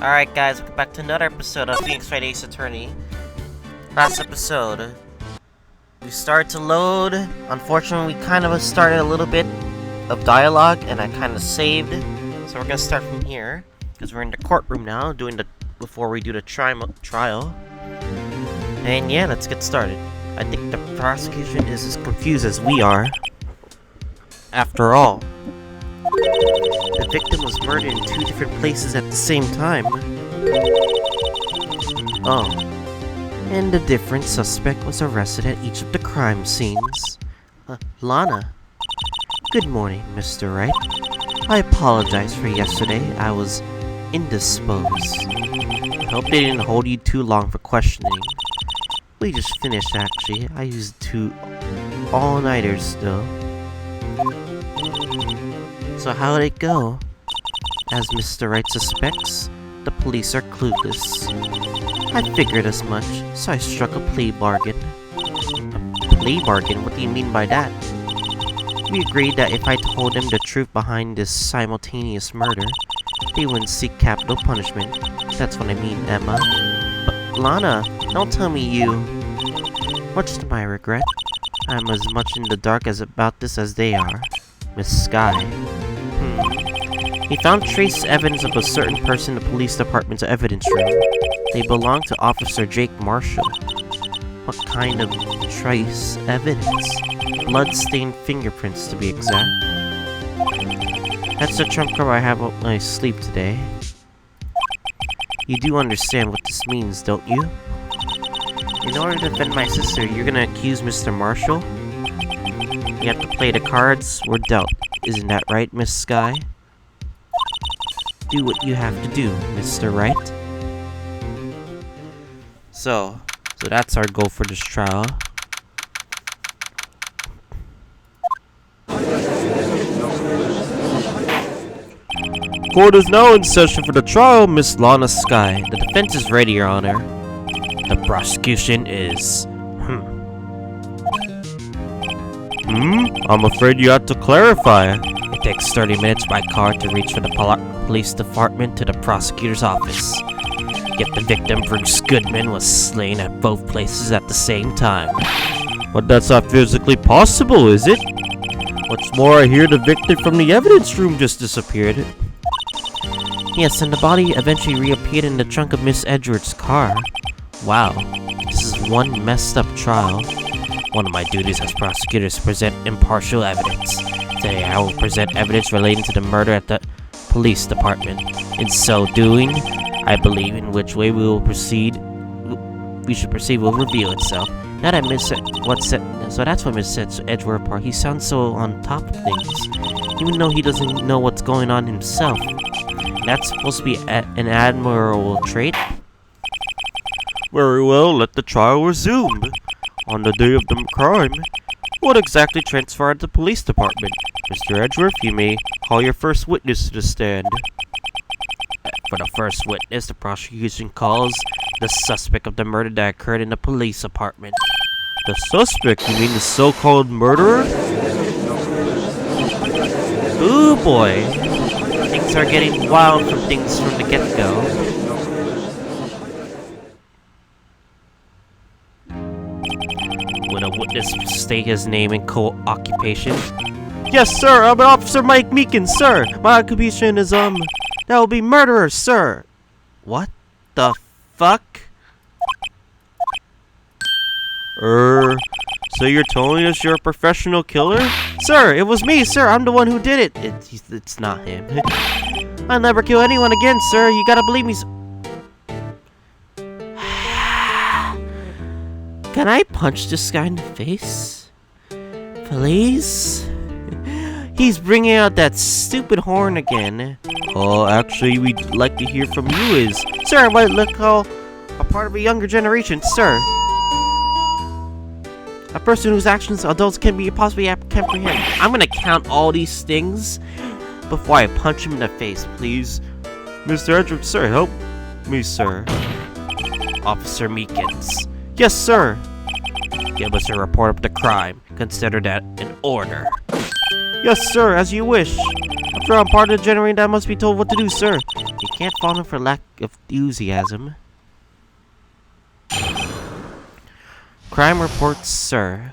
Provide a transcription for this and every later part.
Alright guys, welcome back to another episode of Phoenix Wright Ace Attorney. Last episode, we started to load. Unfortunately, we kind of started a little bit of dialogue and I kind of saved. So we're gonna start from here, because we're in the courtroom now, before we do the trial. And yeah, let's get started. I think the prosecution is as confused as we are. After all, the victim was murdered in 2 different places at the same time. Oh. And the different suspect was arrested at each of the crime scenes. Lana. Good morning, Mr. Wright. I apologize for yesterday. I was indisposed. I hope they didn't hold you too long for questioning. We just finished, actually. I used 2 all-nighters still. So how did it go? As Mr. Wright suspects, the police are clueless. I figured as much, so I struck a plea bargain. A plea bargain? What do you mean by that? We agreed that if I told them the truth behind this simultaneous murder, they wouldn't seek capital punishment. That's what I mean, Emma. But Lana, don't tell me you... Much to my regret, I'm as much in the dark about this as they are. Miss Sky. He found trace evidence of a certain person in the police department's evidence room. They belong to Officer Jake Marshall. What kind of trace evidence? Blood-stained fingerprints, to be exact. That's the trump card I have up my sleeve today. You do understand what this means, don't you? In order to defend my sister, you're gonna accuse Mr. Marshall? You have to play the cards we're dealt. Isn't that right, Miss Sky? Do what you have to do, Mr. Wright. So that's our goal for this trial. Court is now in session for the trial, Miss Lana Sky. The defense is ready, Your Honor. The prosecution is... I'm afraid you have to clarify. It takes 30 minutes by car to reach from the police department to the prosecutor's office. Yet the victim, Bruce Goodman, was slain at both places at the same time. But that's not physically possible, is it? What's more, I hear the victim from the evidence room just disappeared. Yes, and the body eventually reappeared in the trunk of Miss Edgeworth's car. Wow, this is one messed up trial. One of my duties as prosecutor is to present impartial evidence. Today I will present evidence relating to the murder at the police department. In so doing, I believe in which way we should proceed will reveal itself. Now that so that's what Miss Edgeworth part. He sounds so on top of things, even though he doesn't know what's going on himself. That's supposed to be an admirable trait. Very well, let the trial resume. On the day of the crime, what exactly transpired to the police department? Mr. Edgeworth, you may call your first witness to the stand. For the first witness, the prosecution calls the suspect of the murder that occurred in the police department. The suspect? You mean the so-called murderer? Ooh boy. Things are getting wild from the get-go. Would a witness state his name and occupation? Yes, sir. I'm Officer Mike Meekins, sir. My occupation is, that will be murderer, sir. What the fuck? So you're telling us you're a professional killer? Sir, it was me, sir. I'm the one who did it. It's not him. I'll never kill anyone again, sir. You gotta believe me. Can I punch this guy in the face? Please? He's bringing out that stupid horn again. Oh, actually, we'd like to hear from you Sir, I might look a part of a younger generation, sir. A person whose actions adults can be possibly comprehend. I'm gonna count all these things before I punch him in the face, please. Mr. Edgeworth, sir, help me, sir. Officer Meekins. Yes, sir. Give us a report of the crime. Consider that an order. Yes, sir, as you wish. After I'm part of the generator that must be told what to do, sir. You can't fault him for lack of enthusiasm. Crime reports, sir.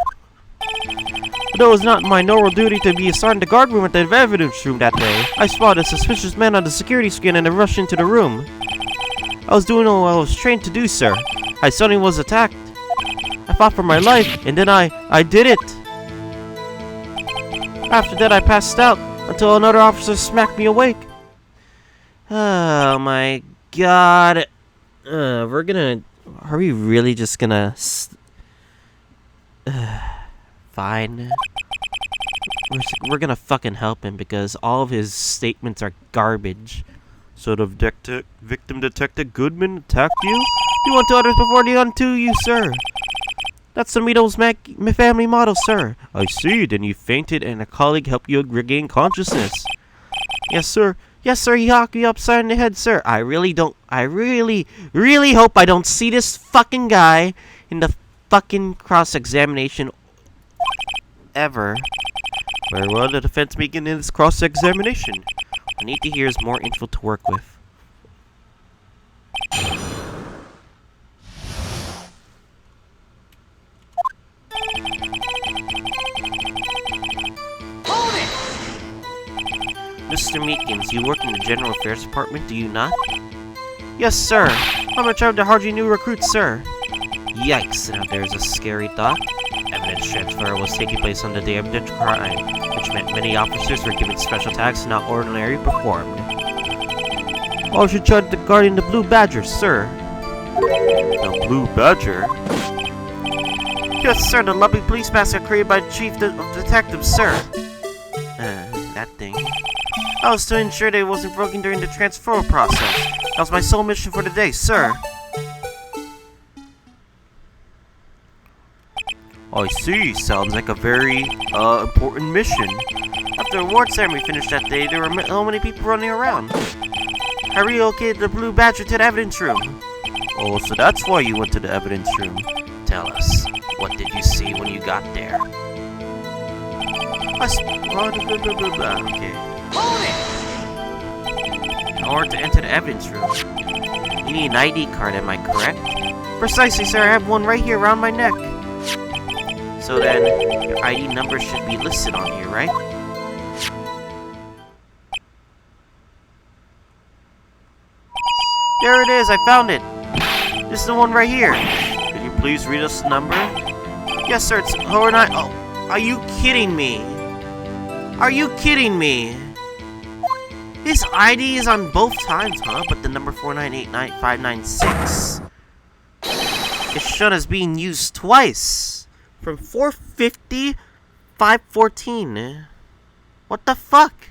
Though it was not my normal duty to be assigned to guard room at the evidence room that day, I spotted a suspicious man on the security screen and I rushed into the room. I was doing what I was trained to do, sir. I suddenly was attacked. I fought for my life, and then I did it. After that, I passed out until another officer smacked me awake. Oh my god. Are we really just gonna... Fine. We're gonna fucking help him because all of his statements are garbage. So the victim detective Goodman attacked you? You went to others before they done to you, sir. That's the Meadows family motto, sir. I see. Then you fainted and a colleague helped you regain consciousness. Yes, sir. Yes, sir. He knocked me upside in the head, sir. I really hope I don't see this fucking guy in the fucking cross-examination ever. Very well, the defense begin in this cross-examination. I need to hear is more info to work with. Mr. Meekins, you work in the General Affairs Department, do you not? Yes, sir. I'm in charge of the hardly new recruits, sir. Yikes, now there's a scary thought. Evidence transfer was taking place on the day of the crime, which meant many officers were given special tasks not ordinarily performed. I should charge the guardian the Blue Badger, sir. The Blue Badger? Yes, sir, the lovely police mask created by the Chief of Detectives, sir. That thing. I was to ensure that it wasn't broken during the transfer process. That was my sole mission for the day, sir. I see. Sounds like a very, important mission. After the award ceremony finished that day, there were so many people running around. I relocated the Blue Badger to the evidence room. Oh, so that's why you went to the evidence room. Tell us, what did you see when you got there? Okay. In order to enter the evidence room, you need an ID card, am I correct? Precisely, sir. I have one right here around my neck. So then, your ID number should be listed on here, right? There it is, I found it! This is the one right here. Could you please read us the number? Yes, sir, it's 49... Oh, are you kidding me? Are you kidding me? His ID is on both times, huh? But the number 4989596 is shown as being used twice. From 450, 514. What the fuck?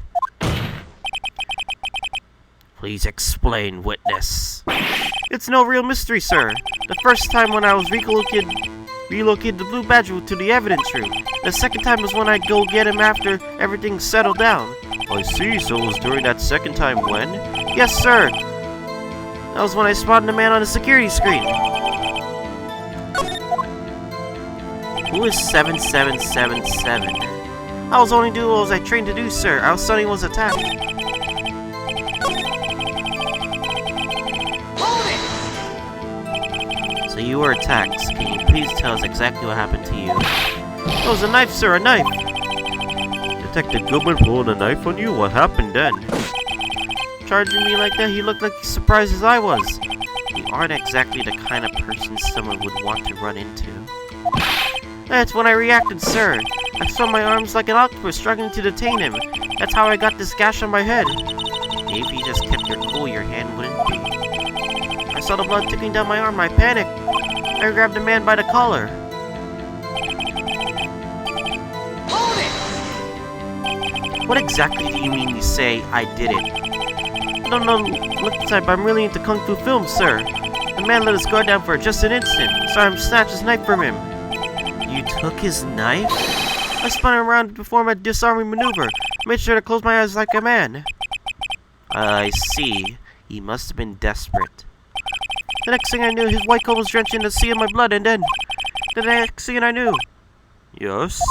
Please explain, witness. It's no real mystery, sir. The first time when I was relocated the Blue Badger to the evidence room. The second time was when I go get him after everything settled down. I see, so it was during that second time when? Yes, sir. That was when I spotted the man on the security screen. Who is 7777? I was only doing what I was trained to do, sir. I was suddenly was attacked. So you were attacked. Can you please tell us exactly what happened to you? It was a knife, sir, a knife! Detective Goodman pulled a knife on you? What happened then? Charging me like that, he looked like as surprised as I was. You aren't exactly the kind of person someone would want to run into. That's when I reacted, sir. I saw my arms like an octopus struggling to detain him. That's how I got this gash on my head. Maybe if you just kept your cool, your hand wouldn't be. I saw the blood trickling down my arm. I panicked. I grabbed the man by the collar. What exactly do you mean you say I did it? I don't know look inside, but I'm really into Kung Fu films, sir. The man let his guard down for just an instant, so I snatched his knife from him. You took his knife? I spun him around to perform a disarming maneuver. Made sure to close my eyes like a man. I see. He must have been desperate. The next thing I knew, his white coat was drenched in the sea of my blood, and then... The next thing I knew... Yes?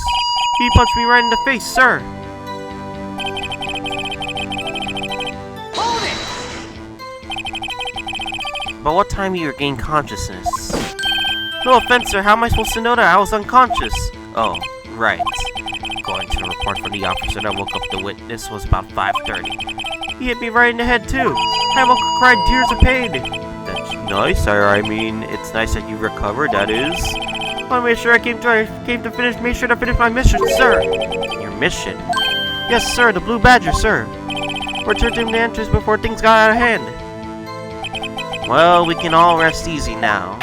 He punched me right in the face, sir! But what time you regained consciousness? No offense, sir. How am I supposed to know that? I was unconscious. Oh, right. According to the report from the officer that woke up the witness was about 5:30. He hit me right in the head, too. I almost cried tears of pain. That's nice, sir. I mean, it's nice that you recovered, that is. I made sure I came to finish my mission, sir. Your mission? Yes, sir, the Blue Badger, sir. Return to the entrance before things got out of hand. Well, we can all rest easy now.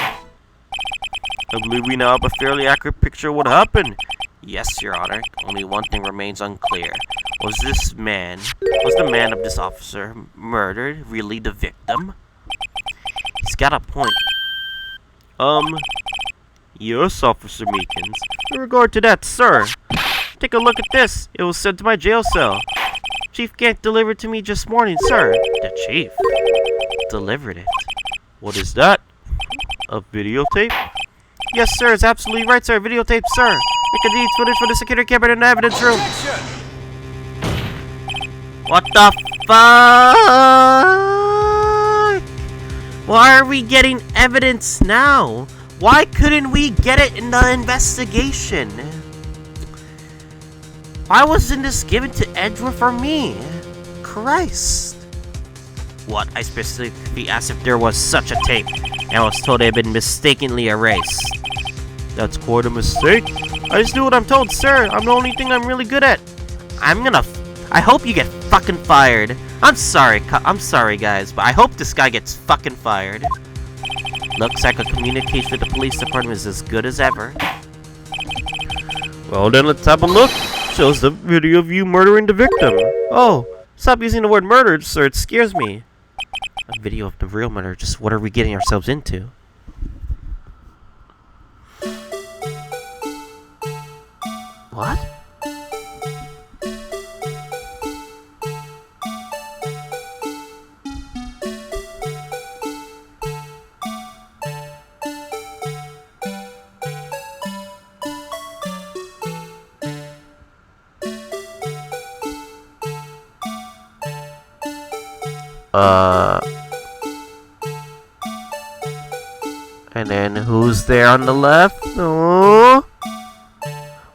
I believe we now have a fairly accurate picture of what happened. Yes, Your Honor. Only one thing remains unclear. Was the man of this officer murdered really the victim? He's got a point. Yes, Officer Meekins. In regard to that, sir, take a look at this. It was sent to my jail cell. Chief Gank delivered it to me just morning, sir. The chief delivered it. What is that? A videotape? Yes, sir, it's absolutely right, sir. Videotape, sir. It contains footage for the security camera in the evidence room. What the fuck? Why are we getting evidence now? Why couldn't we get it in the investigation? Why wasn't this given to Edward or me? Christ. What? I specifically asked if there was such a tape, and I was told it had been mistakenly erased. That's quite a mistake. I just do what I'm told, sir. I'm the only thing I'm really good at. I hope you get fucking fired. I'm sorry, guys, but I hope this guy gets fucking fired. Looks like a communication with the police department is as good as ever. Well then, let's have a look. Shows the video of you murdering the victim. Oh, stop using the word murder, sir. It scares me. A video of the real murder. Just what are we getting ourselves into? What? And then who's there on the left? Oh.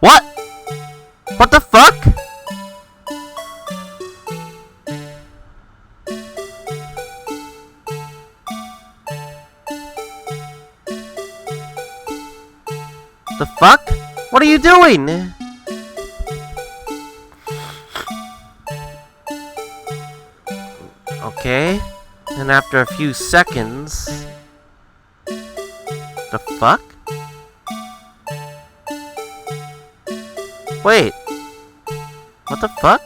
What? What the fuck? The fuck? What are you doing? Okay. And after a few seconds... The fuck? Wait. What the fuck?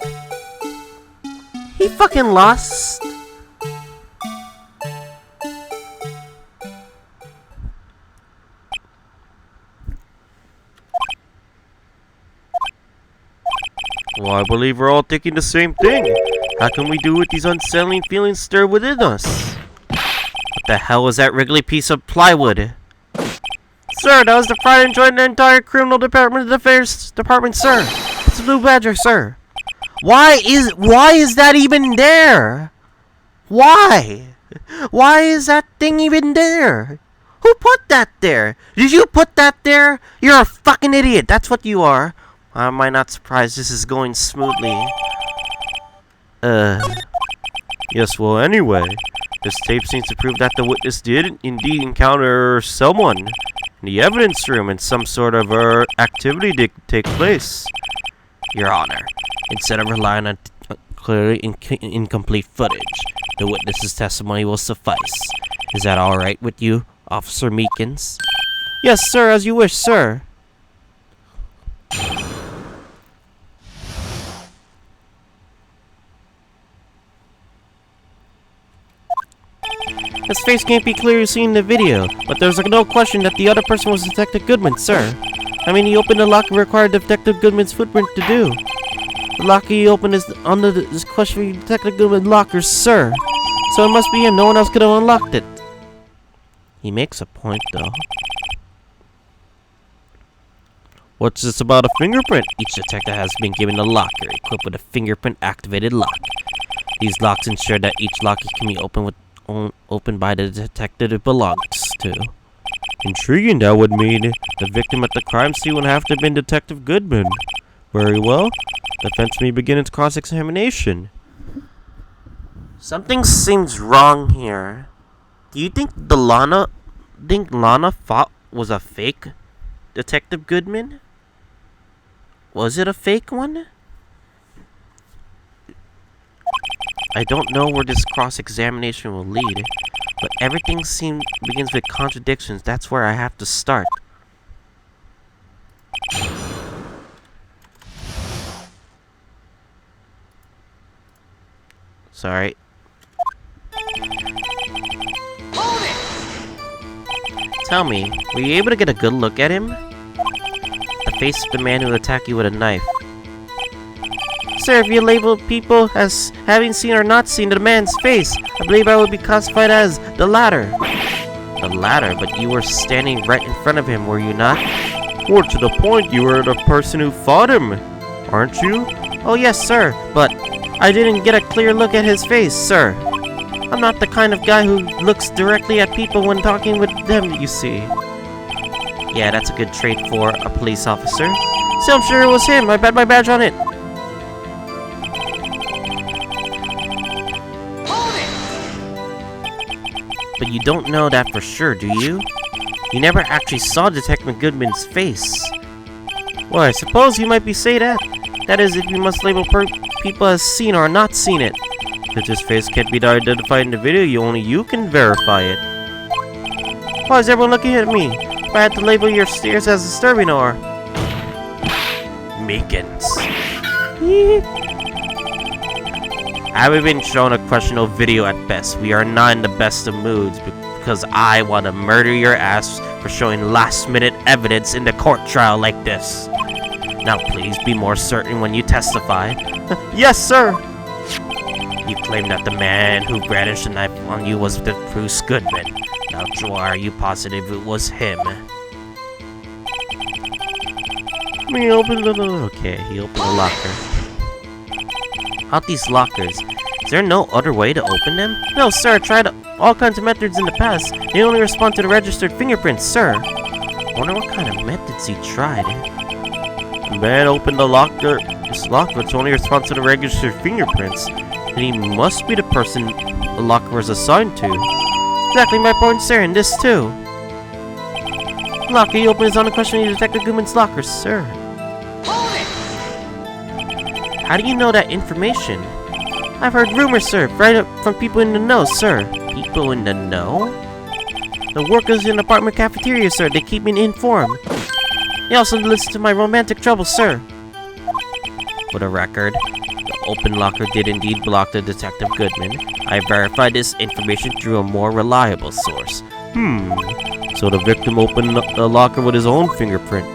He fucking lost. Well, I believe we're all thinking the same thing. How can we do with these unsettling feelings stir within us? What the hell was that wriggly piece of plywood? Sir, that was the pride and joy of the entire criminal department of the affairs department, sir. It's a Blue Badger, sir. Why is that even there? Why? Why is that thing even there? Who put that there? Did you put that there? You're a fucking idiot. That's what you are. Why am I not surprised this is going smoothly? Yes, well, anyway. This tape seems to prove that the witness did indeed encounter someone in the evidence room and some sort of activity did take place. Your Honor, instead of relying on clearly incomplete footage, the witness's testimony will suffice. Is that alright with you, Officer Meekins? Yes, sir, as you wish, sir. His face can't be clearly seen in the video, but there's no question that the other person was Detective Goodman, sir. I mean, he opened the lock required Detective Goodman's footprint to do. The lock he opened is under this questioning Detective Goodman's locker, sir. So it must be him. No one else could have unlocked it. He makes a point, though. What's this about a fingerprint? Each detective has been given a locker equipped with a fingerprint-activated lock. These locks ensure that each lock can be opened with opened by the detective it belongs to. Intriguing, that would mean the victim at the crime scene would have to have been Detective Goodman. Very well. The defense may begin its cross-examination. Something seems wrong here. Do you think Lana thought was a fake Detective Goodman? Was it a fake one? I don't know where this cross-examination will lead, but everything begins with contradictions. That's where I have to start. Sorry. Tell me, were you able to get a good look at him? The face of the man who attacked you with a knife. Sir, if you label people as having seen or not seen the man's face, I believe I would be classified as the latter. The latter? But you were standing right in front of him, were you not? More to the point, you were the person who fought him, aren't you? Oh yes, sir, but I didn't get a clear look at his face, sir. I'm not the kind of guy who looks directly at people when talking with them, you see. Yeah, that's a good trait for a police officer. So I'm sure it was him. I bet my badge on it. But you don't know that for sure, do you? You never actually saw Detective Goodman's face. Well, I suppose you might be say that. That is, if you must label people as seen or not seen it. Since his face can't be identified in the video, only you can verify it. Why is everyone looking at me? If I had to label your stares as disturbing or... Meekins. I haven't been shown a questionable video at best. We are not in the best of moods because I want to murder your ass for showing last-minute evidence in the court trial like this. Now please be more certain when you testify. Yes, sir! You claim that the man who brandished the knife on you was the Bruce Goodman. Now, why are you positive it was him? He opened the... Okay, he opened the locker. Out these lockers. Is there no other way to open them? No, sir. I tried all kinds of methods in the past. They only respond to the registered fingerprints, sir. I wonder what kind of methods he tried. The man opened the locker. This locker to only respond to the registered fingerprints. Then he must be the person the locker was assigned to. Exactly my point, sir, and this too. The locker he opened is on the question of Detective Goodman's locker, sir. How do you know that information? I've heard rumors, sir, right up from people in the know, sir. People in the know? The workers in the apartment cafeteria, sir. They keep me informed. They also listen to my romantic troubles, sir. For the record, the open locker did indeed belong to Detective Goodman. I verified this information through a more reliable source. So the victim opened the locker with his own fingerprint.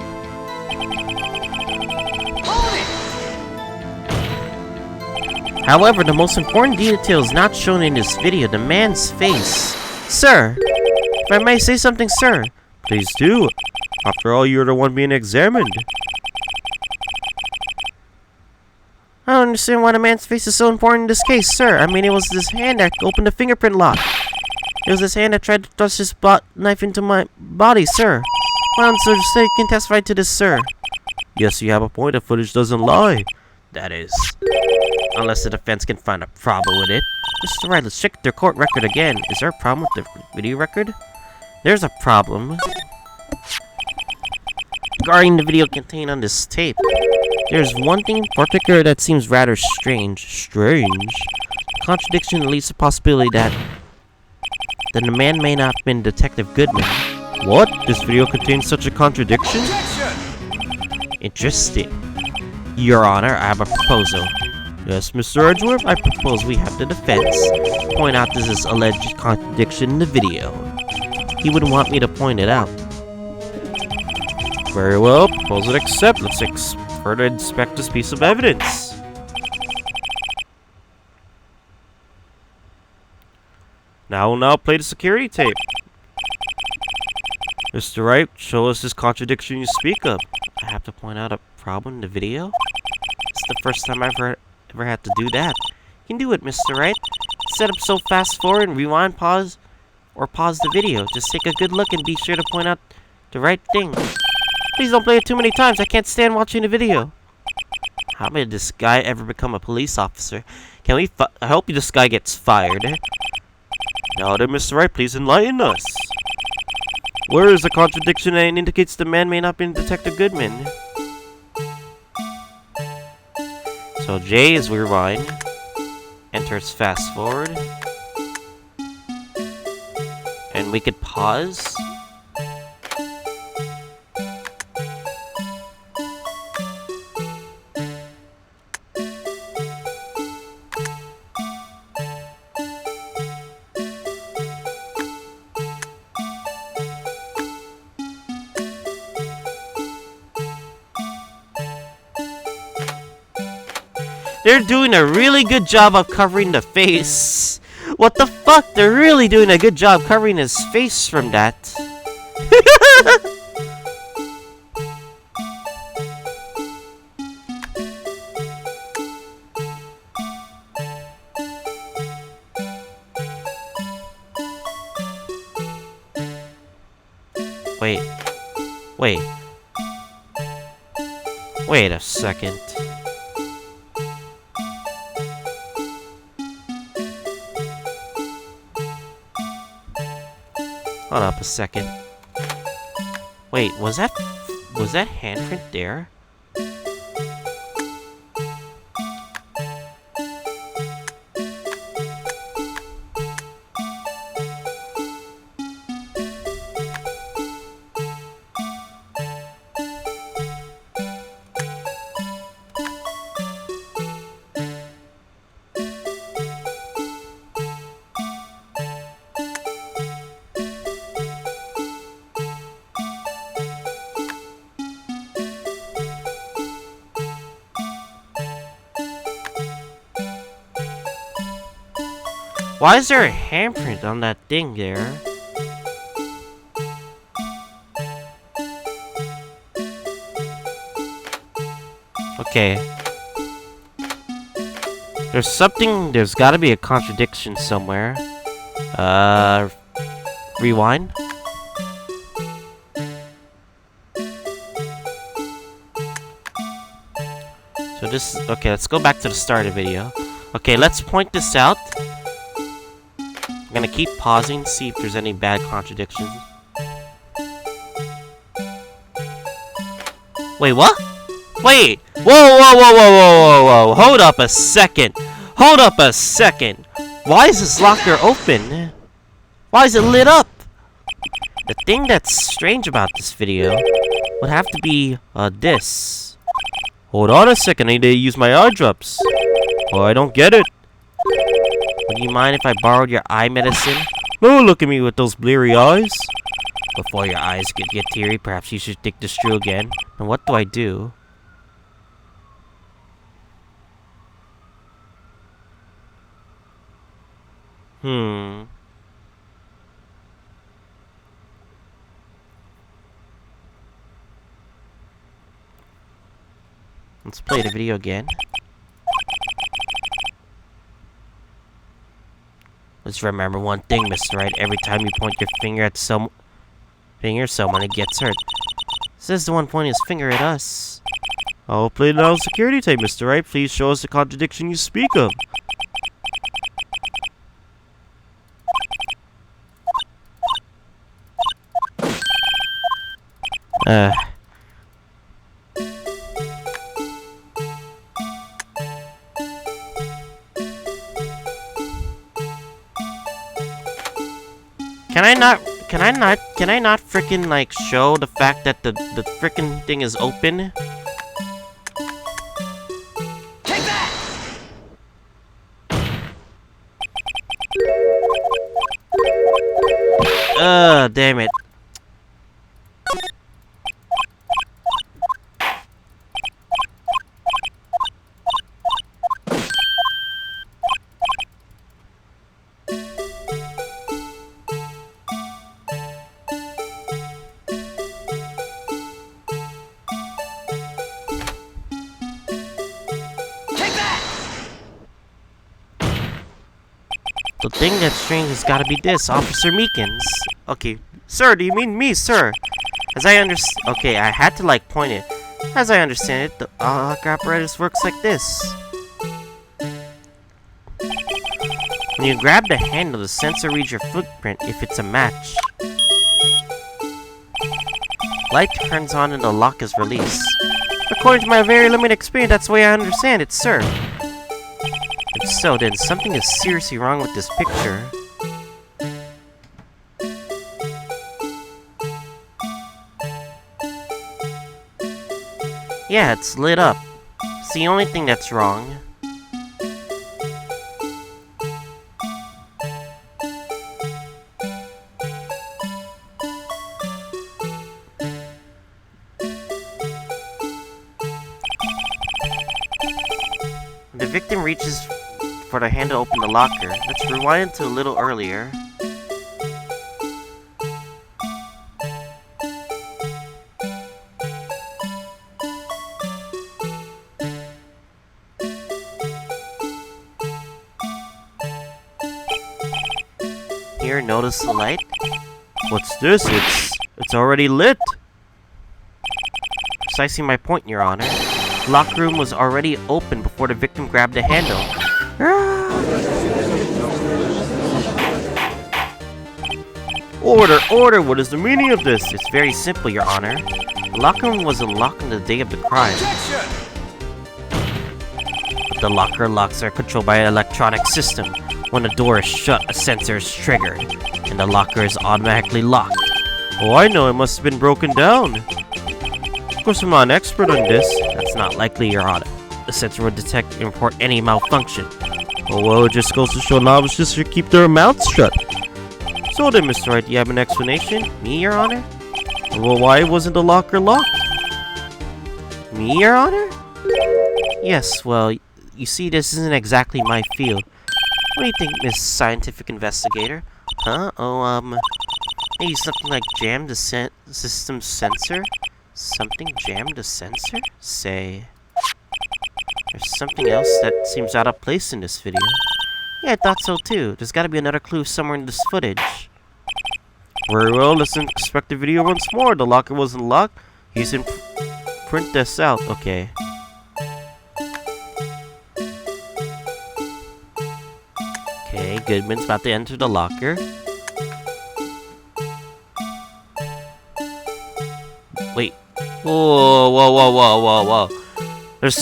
However, the most important detail is not shown in this video, the man's face. Sir, if I may say something, sir. Please do. After all, you're the one being examined. I don't understand why the man's face is so important in this case, sir. I mean, it was this hand that opened the fingerprint lock. It was this hand that tried to thrust his knife into my body, sir. Why don't you say you can testify to this, sir? Yes, you have a point. The footage doesn't lie. That is... Unless the defense can find a problem with it. Mr. Wright, let's check their court record again. Is there a problem with the video record? There's a problem. Regarding the video contained on this tape, there's one thing in particular that seems rather strange. Strange? Contradiction leads to the possibility that the man may not have been Detective Goodman. What? This video contains such a contradiction? Interesting. Your Honor, I have a proposal. Yes, Mr. Edgeworth, I propose we have the defense point out this alleged contradiction in the video. He wouldn't want me to point it out. Very well, proposal accept. Let's further inspect this piece of evidence. Now we'll play the security tape. Mr. Wright, show us this contradiction you speak of. I have to point out a problem in the video? It's the first time I've ever had to do that. You can do it, Mr. Wright. set up so fast forward and rewind, pause, or pause the video. Just take a good look and be sure to point out the right thing. Please don't play it too many times. I can't stand watching the video. How did this guy ever become a police officer? I hope this guy gets fired. Now then, Mr. Wright, please enlighten us. Where is the contradiction that indicates the man may not be Detective Goodman? So J is rewind. Enters fast forward. And we could pause. They're doing a really good job of covering the face. What the fuck? They're really doing a good job covering his face from that. Wait a second. Hold up a second. Wait, was that handprint there? Why is there a handprint on that thing there? Okay. There's gotta be a contradiction somewhere. Rewind. Okay, let's go back to the start of the video. Okay, let's point this out. I'm gonna keep pausing, see if there's any bad contradictions. Wait, what? Wait! Whoa! Hold up a second! Why is this locker open? Why is it lit up? The thing that's strange about this video would have to be, this. Hold on a second, I need to use my eye drops. Oh, I don't get it. Would you mind if I borrowed your eye medicine? No, look at me with those bleary eyes. Before your eyes get teary, perhaps you should think this through again. And what do I do? Let's play the video again. Let's remember one thing, Mr. Wright. Every time you point your finger at someone, it gets hurt. Says the one pointing his finger at us. I'll play now security tape, Mr. Wright. Please show us the contradiction you speak of. Can I not frickin' like show the fact that the frickin' thing is open? Take that! Damn it. The thing that's strange has got to be this, Officer Meekins. Okay, sir, do you mean me, sir? As I understand... Okay, I had to, like, point it. As I understand it, the locker apparatus works like this. When you grab the handle, the sensor reads your footprint if it's a match. Light turns on and the lock is released. According to my very limited experience, that's the way I understand it, sir. If so, then something is seriously wrong with this picture. Yeah, it's lit up. It's the only thing that's wrong. The victim reaches for the hand to open the locker. Let's rewind to a little earlier. Here, notice the light? What's this? It's already lit! Precisely my point, Your Honor. The locker room was already open before the victim grabbed the handle. Order! Order! What is the meaning of this? It's very simple, Your Honor. The locker room was unlocked on the day of the crime. But the locker locks are controlled by an electronic system. When the door is shut, a sensor is triggered, and the locker is automatically locked. Oh, I know, it must have been broken down. Of course, I'm not an expert on this. That's not likely, Your Honor. The sensor would detect and report any malfunction. Oh, well, it just goes to show novices should keep their mouths shut. So then, Mr. Wright, do you have an explanation? Me, Your Honor? Well, why wasn't the locker locked? Me, Your Honor? Yes, well, you see, this isn't exactly my field. What do you think, Miss Scientific Investigator? Huh? Oh, maybe something like jammed the system sensor? Something jammed the sensor? Say... There's something else that seems out of place in this video. Yeah, I thought so too. There's gotta be another clue somewhere in this footage. Very well, let's inspect the video once more. The locker wasn't locked. He's in... Print this out. Okay. Okay, Goodman's about to enter the locker. Wait. Whoa, whoa, whoa, whoa, whoa, whoa. There's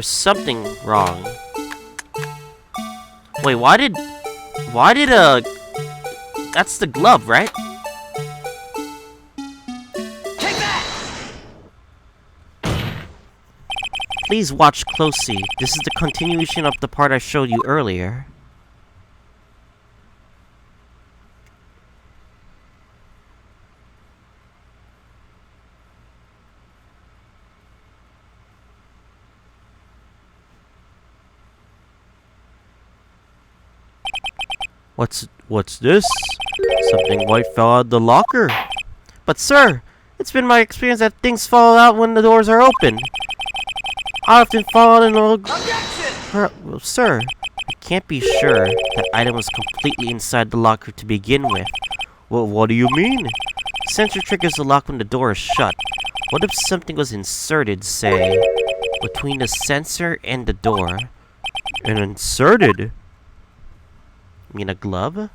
something wrong. Wait, why did, that's the glove, right? Take that! Please watch closely. This is the continuation of the part I showed you earlier. What's this? Something white fell out of the locker. But sir, it's been my experience that things fall out when the doors are open. I often fall in well, sir, I can't be sure that item was completely inside the locker to begin with. Well, what do you mean? Sensor triggers the lock when the door is shut. What if something was inserted, say, between the sensor and the door? And inserted? You mean a glove?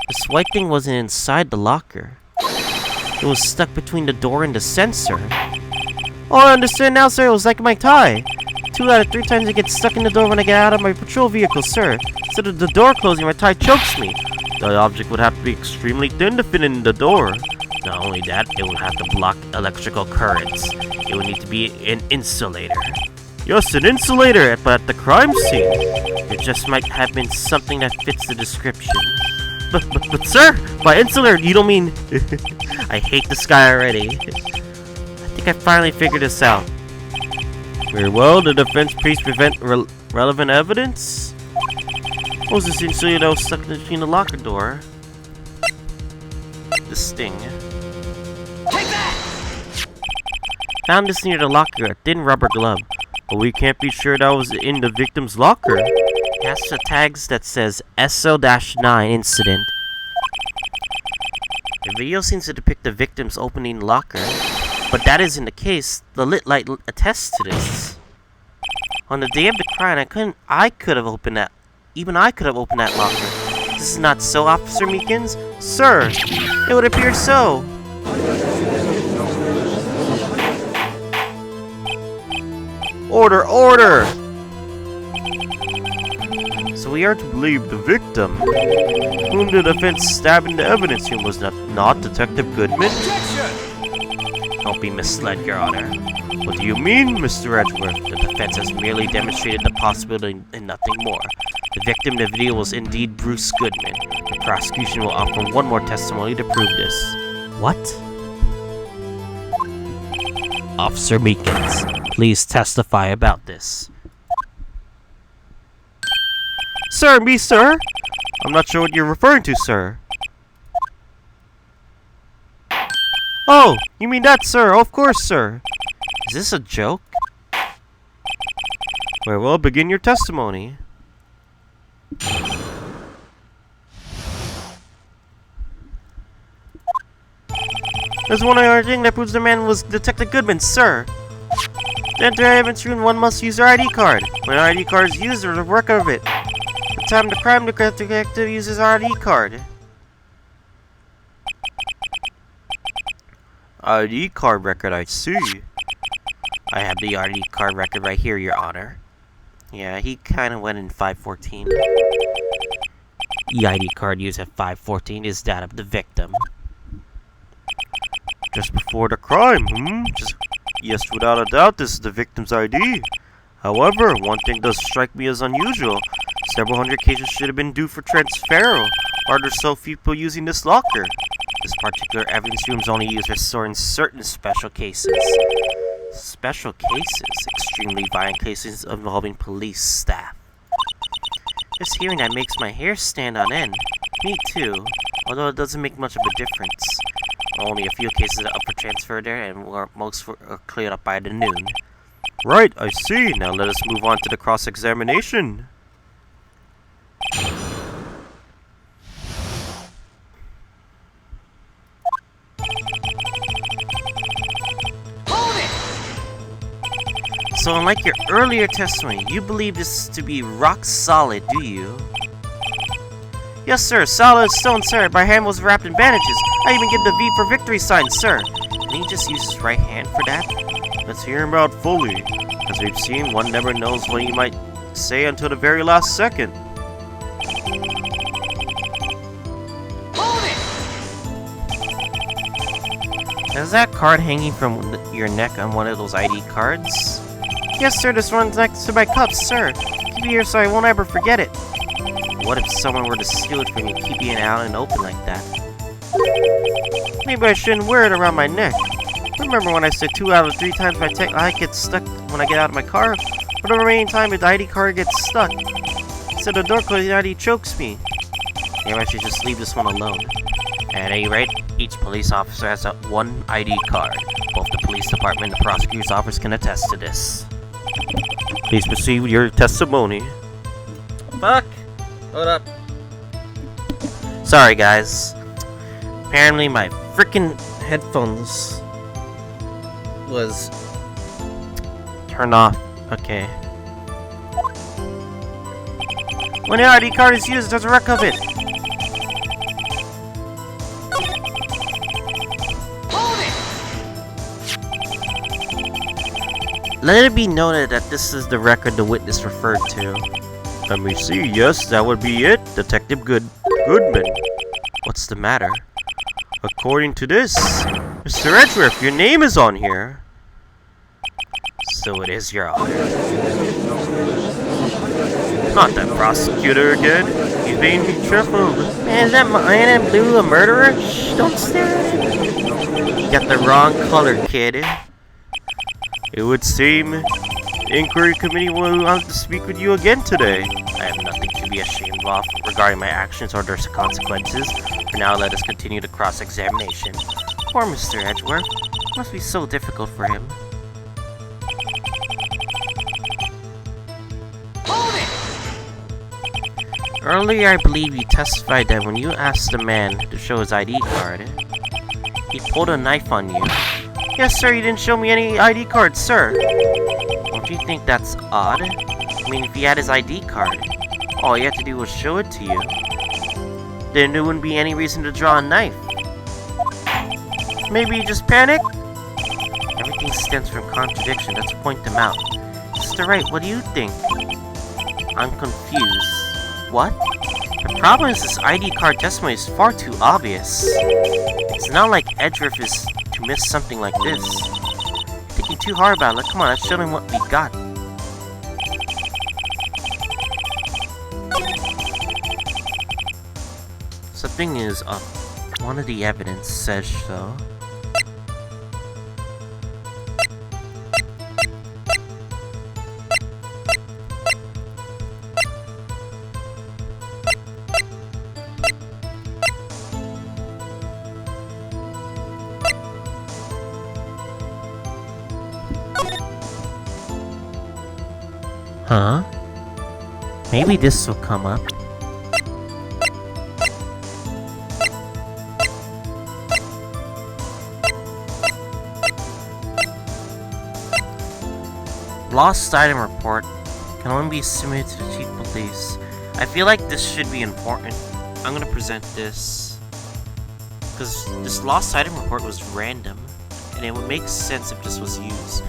This white thing wasn't inside the locker. It was stuck between the door and the sensor. Oh, I understand now, sir. It was like my tie. 2 out of 3 times it gets stuck in the door when I get out of my patrol vehicle, sir. Instead of the door closing, my tie chokes me. The object would have to be extremely thin to fit in the door. Not only that, it would have to block electrical currents. It would need to be an insulator. Yes, an insulator, but at the crime scene. It just might have been something that fits the description. But sir, by insulator, you don't mean... I hate this guy already. I think I finally figured this out. Very well, the defense please present relevant evidence? What was this insulate that was stuck between the locker door? This thing. Take that! Found this near the locker, a thin rubber glove. But we can't be sure that was in the victim's locker. It has the tags that says SO-9 incident. The video seems to depict the victim's opening the locker. But that isn't the case. The lit light attests to this. On the day of the crime, I could have opened that. Even I could have opened that locker. This is not so, Officer Meekins? Sir, it would appear so. Order, order! So we are to believe the victim, whom the defense stabbed in the evidence room, was not Detective Goodman? Objection! Don't be misled, Your Honor. What do you mean, Mr. Edgeworth? The defense has merely demonstrated the possibility and nothing more. The victim in the video was indeed Bruce Goodman. The prosecution will offer one more testimony to prove this. What? Officer Meekins, please testify about this. Sir, me, sir? I'm not sure what you're referring to, sir. Oh, you mean that, sir? Of course, sir. Is this a joke? Very well, begin your testimony. There's one other thing that proves the man was Detective Goodman, sir. To enter evidence room, one must use their ID card. When an ID card is used, there's a record of it. At the time of the crime, the detective uses our ID card. ID card record, I see. I have the ID card record right here, Your Honor. Yeah, he kind of went in 514. The ID card used at 514 is that of the victim. Just before the crime, Yes, without a doubt, this is the victim's ID. However, one thing does strike me as unusual. Several hundred cases should have been due for transfer. Why are there so few people using this locker? This particular evidence room is only used for storing certain special cases. Special cases? Extremely violent cases involving police staff. Just hearing that makes my hair stand on end. Me too, although it doesn't make much of a difference. Only a few cases are up for transfer there, and most are cleared up by the noon. Right, I see. Now let us move on to the cross-examination. Hold it! So unlike your earlier testimony, you believe this to be rock solid, do you? Yes, sir. Solid as stone, sir. My hand was wrapped in bandages. I even give the V for victory sign, sir. Can he just use his right hand for that? Let's hear him out fully. As we've seen, one never knows what he might say until the very last second. Hold it! Is that card hanging from your neck on one of those ID cards? Yes, sir. This one's next to my cuffs, sir. Keep it here so I won't ever forget it. What if someone were to steal it from you, keeping it out and open like that? Maybe I shouldn't wear it around my neck. Remember when I said 2 out of 3 times my tech eye gets stuck when I get out of my car? But the remaining time the ID card gets stuck. So the door closing ID chokes me. Maybe I should just leave this one alone. At any rate, each police officer has one ID card. Both the police department and the prosecutor's office can attest to this. Please proceed with your testimony. Fuck! Hold up. Sorry, guys. Apparently my freaking headphones was turned off. Okay. When the ID card is used, there's a record of it. Hold it! Let it be noted that this is the record the witness referred to. Let me see. Yes, that would be it. Detective Goodman. What's the matter? According to this, Mr. Edgeworth, your name is on here. So it is, Your Honor. Not that prosecutor again. He's being truffled. Man, is that man in blue a murderer? Shh, don't stare at him. You got the wrong color, kid. It would seem The inquiry committee wanted to speak with you again today. I have nothing to be ashamed of regarding my actions or their consequences. For now, let us continue the cross-examination. Poor Mr. Edgeworth. It must be so difficult for him. Hold it! Earlier, I believe you testified that when you asked the man to show his ID card, he pulled a knife on you. Yes, sir, you didn't show me any ID card, sir. Don't you think that's odd? I mean, if he had his ID card, all he had to do was show it to you. Then there wouldn't be any reason to draw a knife. Maybe you just panicked? Everything stems from contradiction. Let's point them out. Mr. Wright, what do you think? I'm confused. What? The problem is this ID card testimony is far too obvious. It's not like Edgeworth is to miss something like this. You're thinking too hard about it. Come on, let's show them what we got. Something is up. One of the evidence says so. Huh? Maybe this will come up. Lost item report can only be submitted to the chief of police. I feel like this should be important. I'm gonna present this because this lost item report was random, and it would make sense if this was used.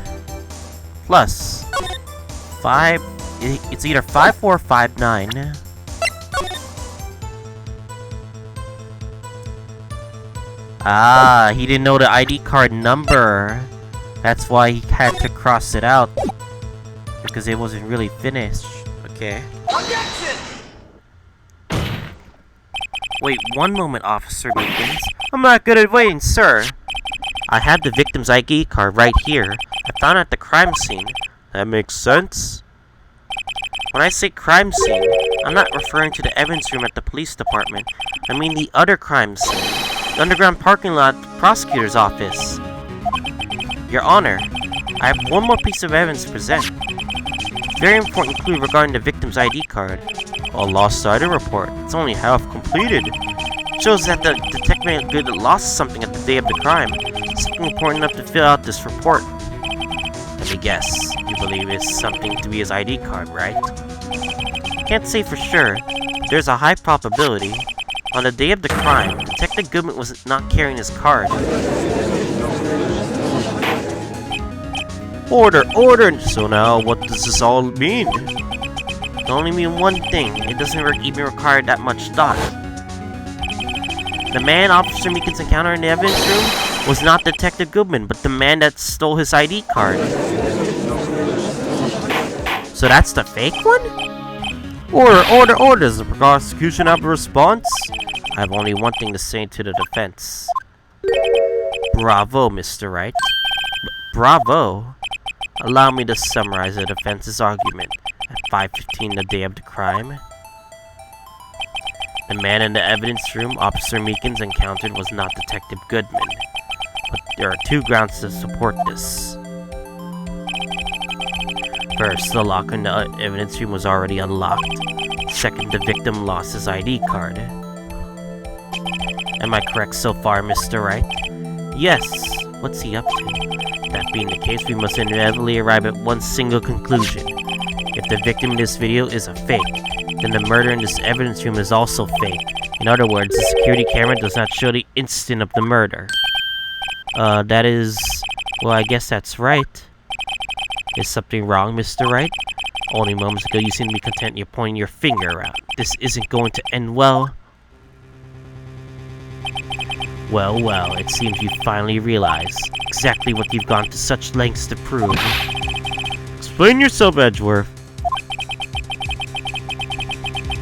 Plus, it's either 54 or 59. Ah, he didn't know the ID card number. That's why he had to cross it out. Because it wasn't really finished. Okay. Objection! Wait, one moment, Officer Meekins. I'm not good at waiting, sir. I have the victim's ID card right here. I found it at the crime scene. That makes sense. When I say crime scene, I'm not referring to the evidence room at the police department. I mean the other crime scene. The underground parking lot at the prosecutor's office. Your Honor, I have one more piece of evidence to present. Very important clue regarding the victim's ID card. A lost item report. It's only half completed. It shows that the detective lost something at the day of the crime. Something important enough to fill out this report. Let me guess. You believe it's something to be his ID card, right? Can't say for sure. But there's a high probability. On the day of the crime, Detective Goodman was not carrying his card. Order, order! So now, what does this all mean? It can only mean one thing. It doesn't even require that much thought. The man Officer Meekins encountered in the evidence room was not Detective Goodman, but the man that stole his ID card. So that's the fake one? Order, order, order! Does the prosecution have a response? I have only one thing to say to the defense. Bravo, Mr. Wright. Bravo. Allow me to summarize the defense's argument. At 5:15 the day of the crime, the man in the evidence room Officer Meekins encountered was not Detective Goodman. But there are two grounds to support this. First, the lock in the evidence room was already unlocked. Second, the victim lost his ID card. Am I correct so far, Mr. Wright? Yes. What's he up to? That being the case, we must inevitably arrive at one single conclusion. If the victim in this video is a fake, then the murder in this evidence room is also fake. In other words, the security camera does not show the instant of the murder. That is... well, I guess that's right. Is something wrong, Mr. Wright? Only moments ago you seemed to be content you're pointing your finger out. This isn't going to end well. Well, well, it seems you finally realize exactly what you've gone to such lengths to prove. Explain yourself, Edgeworth.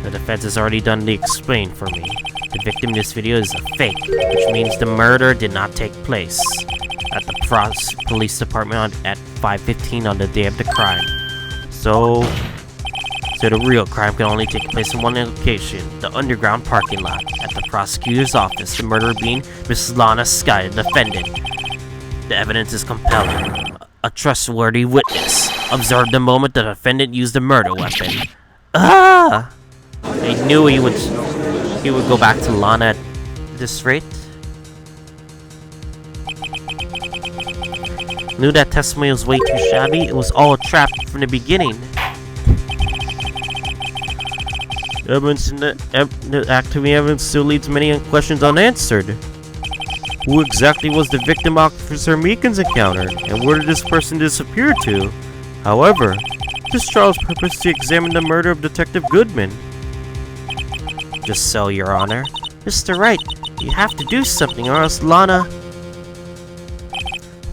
The defense has already done the explain for me. The victim in this video is a fake, which means the murder did not take place at the police department at 5:15 on the day of the crime. So the real crime can only take place in one location, the underground parking lot. At the prosecutor's office, the murderer being Mrs. Lana Sky, the defendant. The evidence is compelling. A trustworthy witness observed the moment the defendant used the murder weapon. Ah! I knew he would go back to Lana at this rate. Knew that testimony was way too shabby. It was all a trap from the beginning. The activity evidence still leaves many questions unanswered. Who exactly was the victim Officer Meekins encountered, and where did this person disappear to? However, this trial's purpose is to examine the murder of Detective Goodman. Just so, Your Honor. Mr. Wright, you have to do something, or else Lana...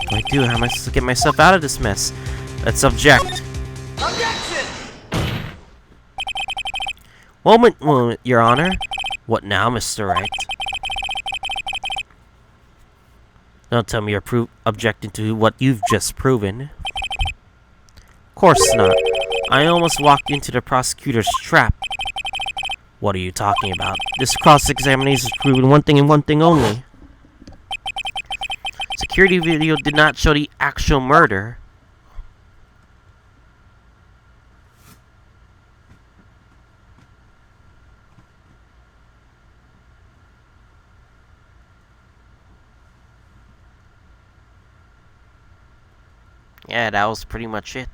What do I do? How am I supposed to get myself out of this mess? Let's object. Objection! Moment, Your Honor. What now, Mr. Wright? Don't tell me you're objecting to what you've just proven. Of course not. I almost walked into the prosecutor's trap. What are you talking about? This cross-examination has proven one thing and one thing only. Security video did not show the actual murder. Yeah, that was pretty much it.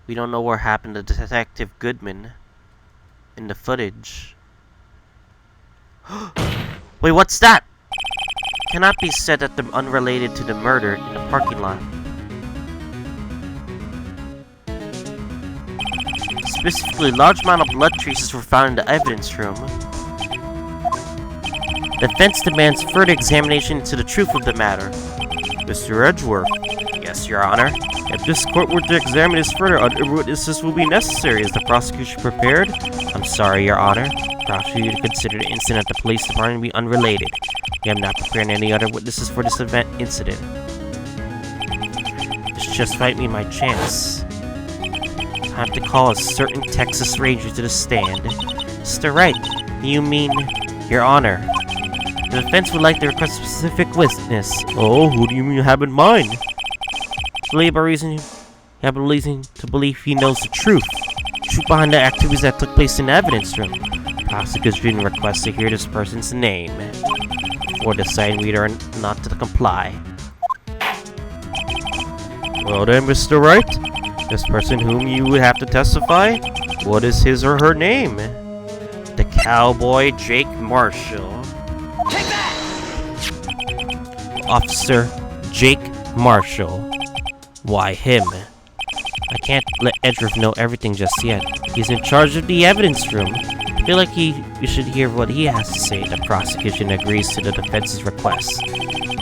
We don't know what happened to Detective Goodman in the footage. Wait, what's that? Cannot be said that they're unrelated to the murder in the parking lot. Specifically, large amount of blood traces were found in the evidence room. The defense demands further examination into the truth of the matter. Mr. Edgeworth. Yes, Your Honor. If this court were to examine this further, other witnesses will be necessary. Is the prosecution prepared? I'm sorry, Your Honor. The prosecutor considered the incident at the police department to be unrelated. We have not prepared any other witnesses for this incident. This just might be my chance. I have to call a certain Texas Ranger to the stand. Mr. Wright, you mean... Your Honor. The defense would like to request a specific witness. Oh, who do you have in mind? You have a reason to believe he knows the truth. The truth behind the activities that took place in the evidence room. Prosecution requests to hear this person's name before deciding whether or not to comply. Well then, Mr. Wright, this person whom you would have to testify, what is his or her name? The cowboy Jake Marshall. Take that! Officer Jake Marshall. Why him? I can't let Edgeworth know everything just yet. He's in charge of the evidence room. I feel like you should hear what he has to say. The prosecution agrees to the defense's request.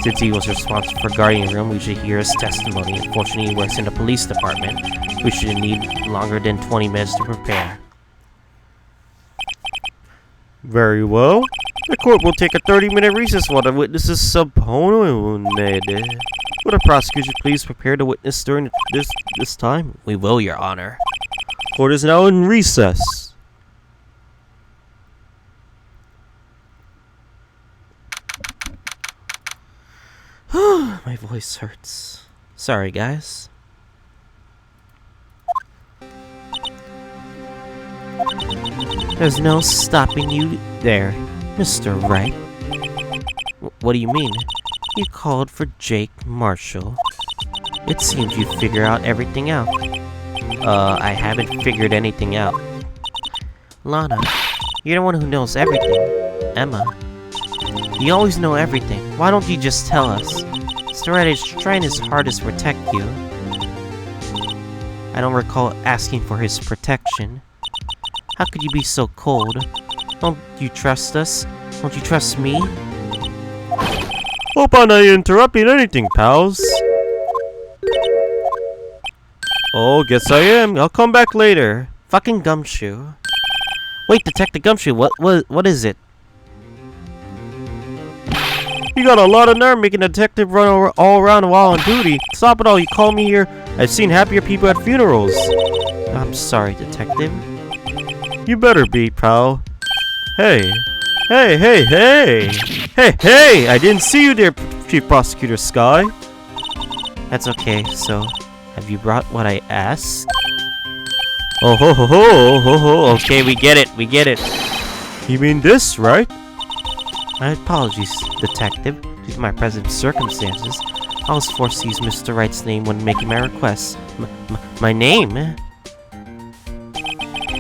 Since he was responsible for guarding the room, we should hear his testimony. Unfortunately, he works in the police department. We should need longer than 20 minutes to prepare. Very well. The court will take a 30-minute recess while the witness is subpoenaed. Would the prosecution please prepare the witness during this time? We will, Your Honor. Court is now in recess. My voice hurts. Sorry, guys. There's no stopping you there, Mr. Wright. What do you mean? You called for Jake Marshall. It seems you figured out everything out. I haven't figured anything out. Lana, you're the one who knows everything. Emma, you always know everything. Why don't you just tell us? Mr. Wright is trying his hardest to protect you. I don't recall asking for his protection. How could you be so cold? Don't you trust us? Don't you trust me? Hope I'm not interrupting anything, pals. Oh, guess I am. I'll come back later. Fucking Gumshoe. Wait, Detective Gumshoe, what is it? You got a lot of nerve making a detective run all around while on duty. Stop it all, you call me here. I've seen happier people at funerals. I'm sorry, Detective. You better be, pal. Hey. Hey, hey, hey! Hey, hey! I didn't see you there, Chief Prosecutor Sky. That's okay, so have you brought what I asked? Oh ho ho ho ho ho! Okay, we get it, we get it. You mean this, right? My apologies, Detective. Due to my present circumstances, I was forced to use Mr. Wright's name when making my request. My name?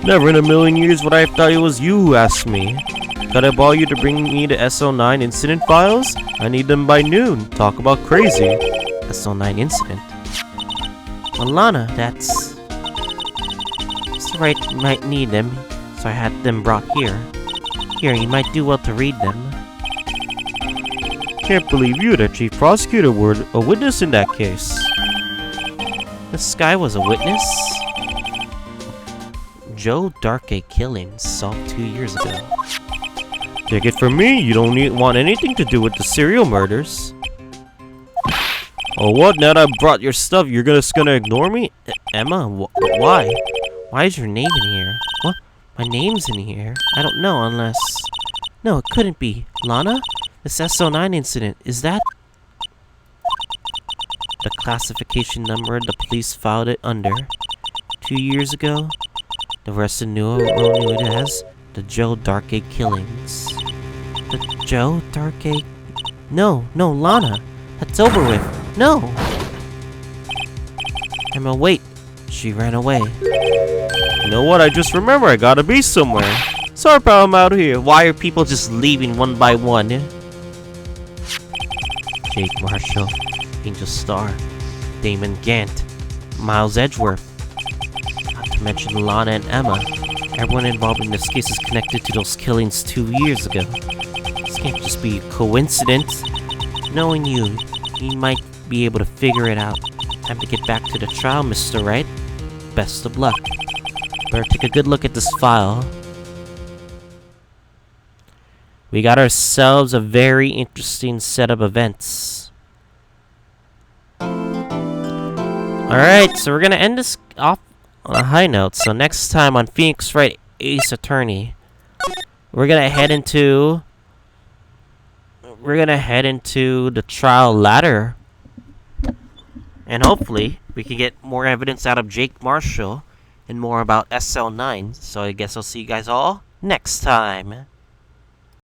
Never in a million years would I have thought it was you who asked me. Could I borrow you to bring me the SO9 incident files? I need them by noon. Talk about crazy. SO9 incident? Well, Lana, that's... Mr. Wright might need them, so I had them brought here. Here, you might do well to read them. Can't believe you, the Chief Prosecutor, were a witness in that case. This guy was a witness? Joe Darkgate killings solved 2 years ago. Take it from me, you don't want anything to do with the serial murders. Oh, what? Now that I brought your stuff, you're just gonna ignore me? Emma, why? Why is your name in here? What? My name's in here? I don't know, unless... No, it couldn't be. Lana? This SO9 incident, is that... The classification number the police filed it under. 2 years ago? The rest of knew it as the Joe Darkgate killings. The Joe Darkgate? No, Lana. That's over with. No! Emma, wait. She ran away. You know what? I just remember I gotta be somewhere. Sorry, pal, I'm out here. Why are people just leaving one by one? Jake Marshall, Angel Starr, Damon Gant, Miles Edgeworth. Not to mention Lana and Emma. Everyone involved in this case is connected to those killings 2 years ago. This can't just be a coincidence. Knowing you might be able to figure it out. Time to get back to the trial, Mr. Wright. Best of luck. Better take a good look at this file. We got ourselves a very interesting set of events. Alright, so we're gonna end this off on a high note. So next time on Phoenix Wright Ace Attorney, we're gonna head into the trial ladder. And hopefully we can get more evidence out of Jake Marshall and more about SL9. So I guess I'll see you guys all next time.